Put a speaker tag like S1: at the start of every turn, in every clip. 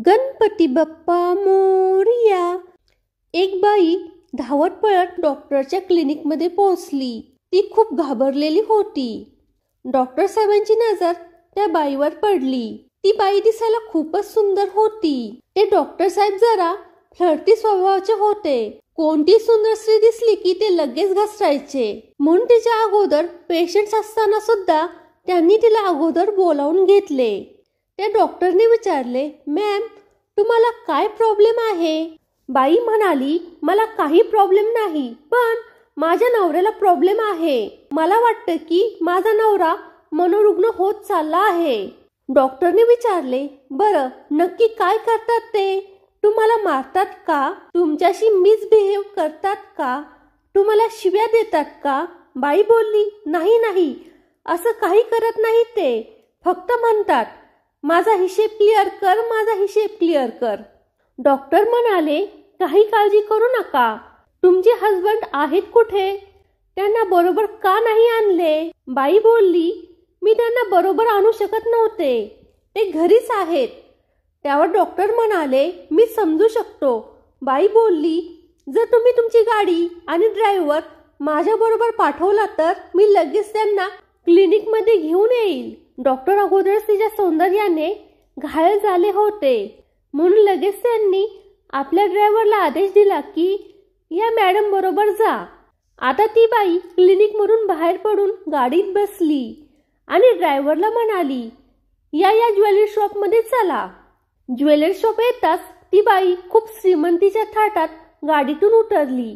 S1: गणपती बाप्पा मोरया। एक बाई धावत पळत डॉक्टरच्या क्लिनिकमध्ये पोहोचली। ती खूप घाबरलेली होती। डॉक्टर साहेबांची नजर त्या बाईवर पडली। ती बाई दिसायला खूपच सुंदर होती। ते डॉक्टर साहेब जरा फ्लर्टी स्वभावाचे होते। कोणती सुंदर स्त्री दिसली की ते लगेच घसरायचे। म्हणून तिच्या अगोदर पेशंट्स असताना सुद्धा त्यांनी तिला अगोदर बोलावून घेतले। त्या डॉक्टरने विचारले, मॅम तुम्हाला काय प्रॉब्लेम आहे? बाई म्हणाली, मला काही प्रॉब्लेम नाही, पण माझ्या नवऱ्याला प्रॉब्लेम आहे। मला वाटतं की माझा नवरा मनोरुग्ण होत चालला आहे। डॉक्टरने विचारले, बरं नक्की काय करतात ते? तुम्हाला मारतात का? तुमच्याशी मिसबिहेव करतात का? तुम्हाला शिव्या देतात का? बाई बोलली, नाही नाही, असं काही करत नाही ते, फक्त म्हणतात माझा हिशेब क्लिअर कर, माझा हिशेब क्लिअर कर। डॉक्टर म्हणाले, काही काळजी करू नका। तुमचे हस्बंड आहेत कुठे? त्यांना बरोबर का नाही आणले? बाई बोलली, मी त्यांना बरोबर आणू शकत नव्हते, ते घरीच आहेत। त्यावर डॉक्टर म्हणाले, मी समजू शकतो। बाई बोलली, जर तुम्ही तुमची गाडी आणि ड्रायव्हर माझ्या बरोबर पाठवला तर मी लगेच त्यांना क्लिनिक मध्ये घेऊन येईल। डॉक्टर अगोदरच तिच्या सौंदर्याने घायल झाले होते, म्हणून लगेच त्यांनी आपल्या ड्रायव्हरला आदेश दिला की या मॅडम बरोबर जा। आता ती बाई क्लिनिक मधून बाहेर पडून गाडीत बसली आणि ड्रायव्हरला म्हणाली, या ज्वेलरी शॉप मध्ये चला। ज्वेलरी शॉप येताच ती बाई खूप श्रीमंतीच्या थाटात गाडीतून उतरली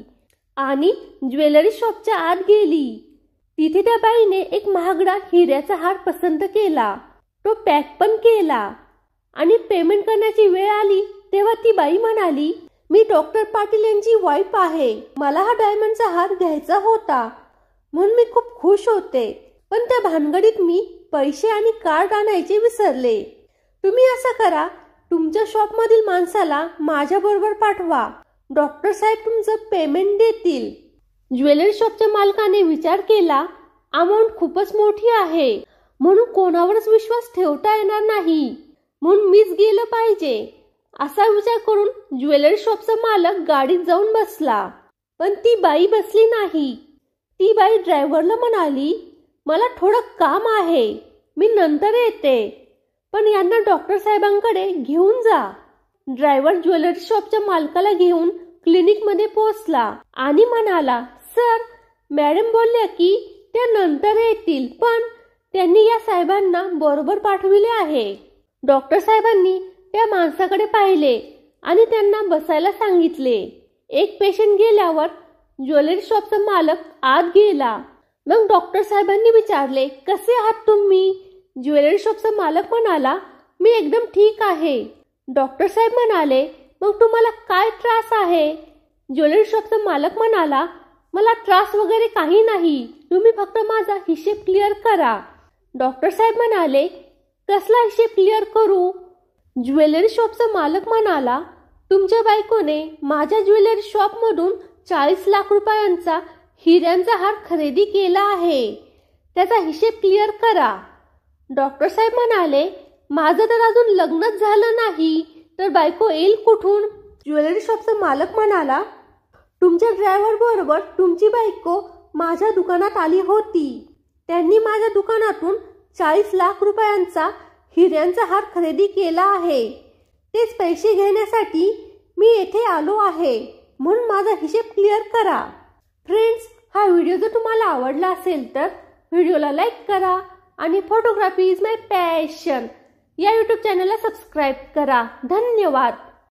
S1: आणि ज्वेलरी शॉपच्या आत गेली। तिथे त्या बाईने एक महागडा हिऱ्याचा हार पसंत केला, तो पॅक पण केला आणि पेमेंट करण्याची वेळ आली तेव्हा ती बाई म्हणाली, मी डॉक्टर पाटील यांची वाईफ आहे, मला हा डायमंडचा हार घ्यायचा होता, म्हणून मी खूप खुश होते, पण त्या भानगडीत मी पैसे आणि कार्ड आणायचे विसरले। तुम्ही असं करा, तुमच्या शॉप मधील माणसाला माझ्या बरोबर पाठवा, डॉक्टर साहेब तुमचं पेमेंट देतील। ज्वेलरी शॉपच्या मालकाने विचार केला, अमाऊंट खूपच मोठी आहे, म्हणून कोणावरच विश्वास ठेवता येणार नाही, म्हणून मीच गेलं पाहिजे, असा विचार करून ज्वेलरी शॉपचा मालक गाडीत जाऊन बसला। पण ती बाई बसली नाही। ती बाई ड्रायव्हरला म्हणाली, मला थोडं काम आहे, मी नंतर येते, पण यांना डॉक्टर साहेबांकडे घेऊन जा। ड्रायव्हर ज्वेलरी शॉपच्या मालकाला घेऊन क्लिनिक मध्ये पोहोचला आणि म्हणाला, सर मॅडम बोलल्या की त्या नंतर येतील, पण त्यांनी या साहेबांना बरोबर पाठविले आहे। डॉक्टर साहेबांनी त्या माणसाकडे पाहिले आणि त्यांना बसायला सांगितले। एक पेशंट गेल्यावर ज्वेलरी शॉपचा मालक आत गेला। मग डॉक्टर साहेबांनी विचारले, कसे आहात तुम्ही? ज्वेलरी शॉपचा मालक म्हणाला, मी एकदम ठीक आहे। डॉक्टर साहेब म्हणाले, मग तुम्हाला काय त्रास आहे? ज्वेलरी शॉपचा मालक म्हणाला, मला त्रास वगैरे काही नाही, तुम्ही फक्त माझा हिशेब क्लिअर करा। डॉक्टर साहेब म्हणाले, कसला हिशेब क्लिअर करू? ज्वेलरी शॉपचा मालक म्हणाला, तुमच्या बायकोने माझ्या ज्वेलरी शॉप मधून 40 लाख रुपयांचा हिऱ्यांचा हार खरेदी केला आहे, त्याचा हिशेब क्लिअर करा। डॉक्टर साहेब म्हणाले, माझं तर अजून लग्नच झालं नाही, तर बायको येईल कुठून? ज्वेलरी शॉपचा मालक म्हणाला, तुमच्या ड्रायव्हर बरोबर तुमची बायको माझ्या दुकानात आली होती, त्यांनी माझ्या दुकानातून 40 लाख रुपयांचा हिऱ्यांचा हार खरेदी केला आहे, तेच पैसे घेण्यासाठी मी येथे आलो आहे, म्हणून माझा हिशेब क्लिअर करा। फ्रेंड्स, हा व्हिडिओ जर तुम्हाला आवडला असेल तर व्हिडिओला लाईक करा आणि फोटोग्राफी इज माय पॅशन या यूट्यूब चॅनलला सबस्क्राईब करा। धन्यवाद।